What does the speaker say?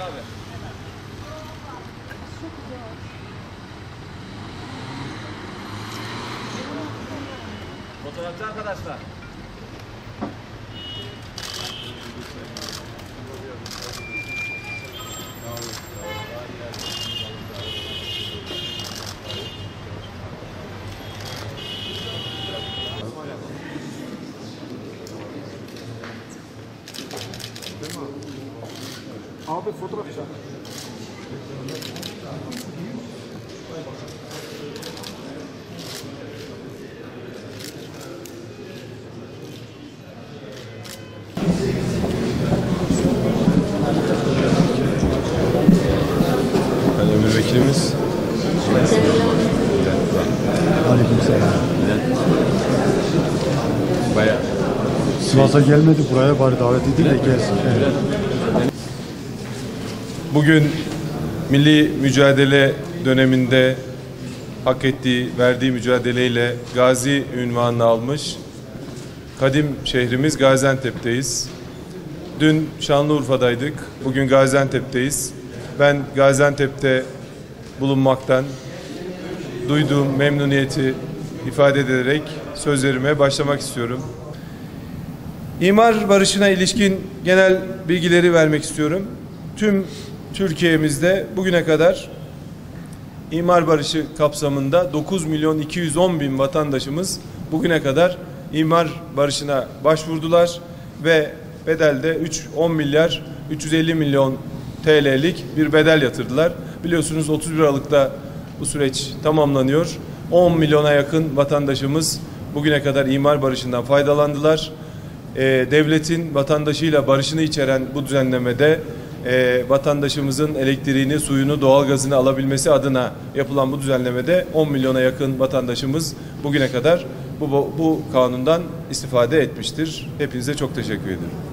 Abi. Fotoğrafçı arkadaşlar. Abi fotoğraf çek. Emir Vekilimiz. Aleykümselam. Bayağı. Sivas'a gelmedi, buraya bari davet edin de gelsin. Evet. Bugün milli mücadele döneminde hak ettiği, verdiği mücadeleyle Gazi unvanını almış kadim şehrimiz Gaziantep'teyiz. Dün Şanlıurfa'daydık, bugün Gaziantep'teyiz. Ben Gaziantep'te bulunmaktan duyduğum memnuniyeti ifade ederek sözlerime başlamak istiyorum. İmar barışına ilişkin genel bilgileri vermek istiyorum. Tüm Türkiye'mizde bugüne kadar imar barışı kapsamında 9.210.000 vatandaşımız bugüne kadar imar barışına başvurdular ve bedelde 10 milyar 350 milyon TL'lik bir bedel yatırdılar. Biliyorsunuz 31 Aralık'ta bu süreç tamamlanıyor. 10 milyona yakın vatandaşımız bugüne kadar imar barışından faydalandılar. Devletin vatandaşıyla barışını içeren bu düzenlemede vatandaşımızın elektriğini, suyunu, doğalgazını alabilmesi adına yapılan bu düzenlemede 10 milyona yakın vatandaşımız bugüne kadar bu kanundan istifade etmiştir. Hepinize çok teşekkür ederim.